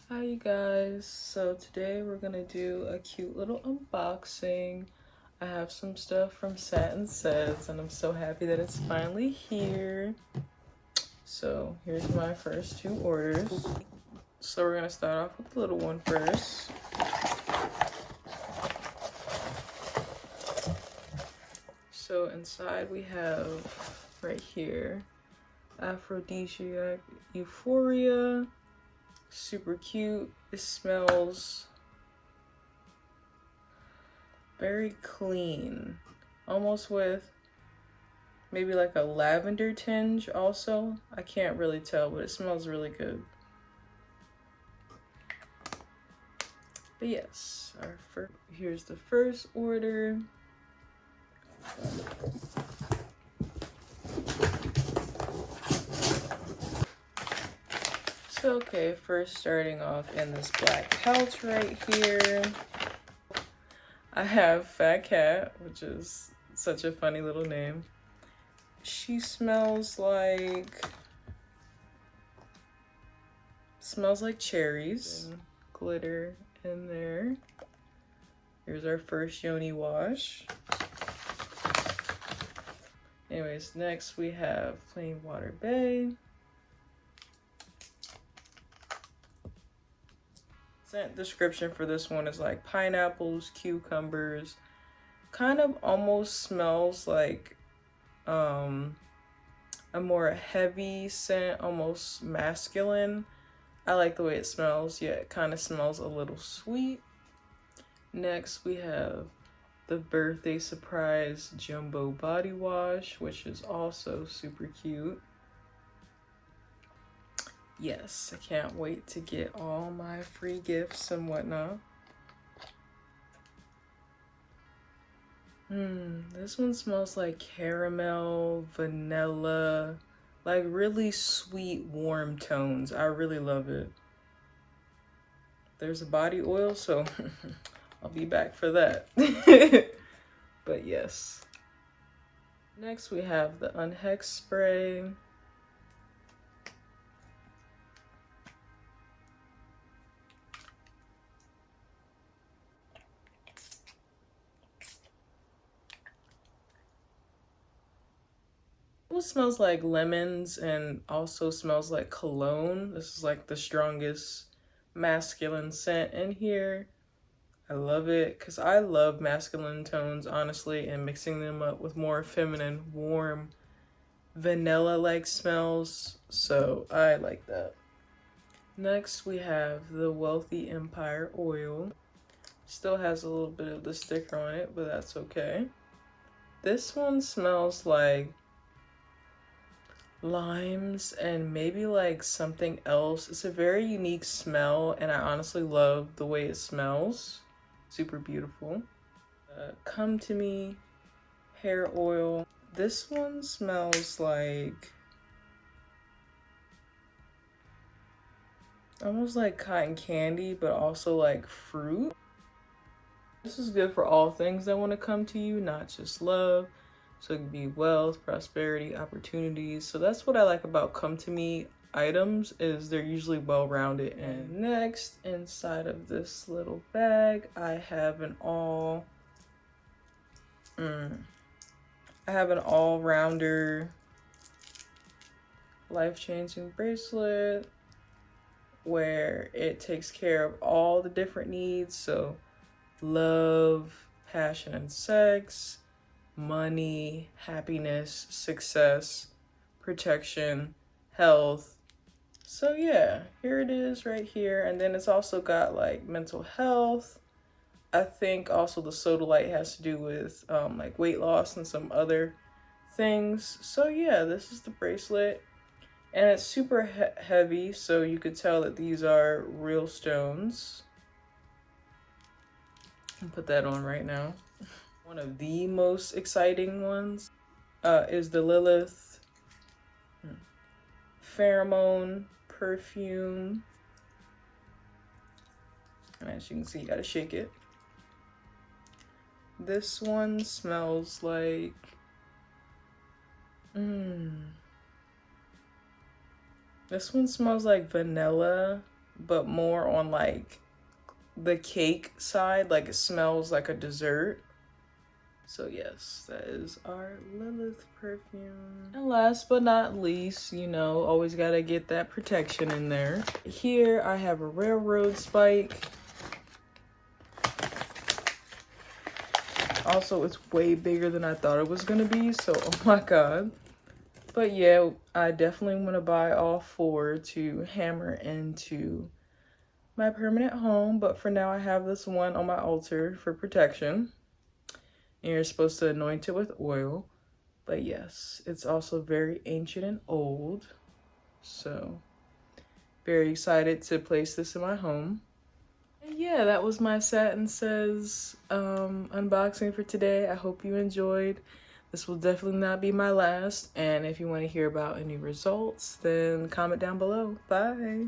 Hi you guys, so today we're gonna do a cute little unboxing. I have some stuff from Satinsays and I'm so happy that it's finally here. So here's my first two orders. So we're gonna start off with the little one first. So inside we have right here Aphrodisiac Euphoria. Super cute. It smells very clean, almost with maybe like a lavender tinge also. I can't really tell, but it smells really good. But yes, here's the first order. So okay, first starting off in this black pouch right here, I have Fat Cat, which is such a funny little name. She smells like cherries. Glitter in there. Here's our first yoni wash. Anyways, next we have plain water bay. Scent description for this one is like pineapples, cucumbers. Kind of almost smells like a more heavy scent, almost masculine. I like the way it smells, yet it kind of smells a little sweet. Next we have the birthday surprise jumbo body wash, which is also super cute. Yes, I can't wait to get all my free gifts and whatnot. This one smells like caramel, vanilla, like really sweet, warm tones. I really love it. There's a body oil, so I'll be back for that. But yes. Next we have the Unhex spray. It smells like lemons and also smells like cologne. This is like the strongest masculine scent in here. I love it because I love masculine tones, honestly, and mixing them up with more feminine, warm, vanilla-like smells. So I like that. Next, we have the Wealthy Empire oil. Still has a little bit of the sticker on it, but that's okay. This one smells like limes and maybe like something else. It's a very unique smell and I honestly love the way it smells. Super beautiful. Come to Me hair oil. This one smells like almost like cotton candy, but also like fruit. This is good for all things that want to come to you, not just love. So it can be wealth, prosperity, opportunities. So that's what I like about Come To Me items, is they're usually well-rounded. And next, inside of this little bag, I have an all-rounder life-changing bracelet where it takes care of all the different needs. So love, passion and sex, money, happiness, success, protection, health. So yeah, here it is right here. And then it's also got like mental health. I think also the sodalite has to do with like weight loss and some other things. So yeah, this is the bracelet. And it's super heavy, so you could tell that these are real stones. I'll put that on right now. One of the most exciting ones is the Lilith pheromone perfume. And as you can see, you gotta shake it. This one smells like this one smells like vanilla but more on like the cake side, like it smells like a dessert. So yes, that is our Lilith perfume. And last but not least, you know, always gotta get that protection in there. Here I have a railroad spike. Also, it's way bigger than I thought it was gonna be, so oh my god. But yeah, I definitely want to buy all 4 to hammer into my permanent home. But for now, I have this one on my altar for protection. And you're supposed to anoint it with oil. But yes, it's also very ancient and old. So, very excited to place this in my home. And yeah, that was my Satinsays unboxing for today. I hope you enjoyed. This will definitely not be my last. And if you want to hear about any results, then comment down below. Bye.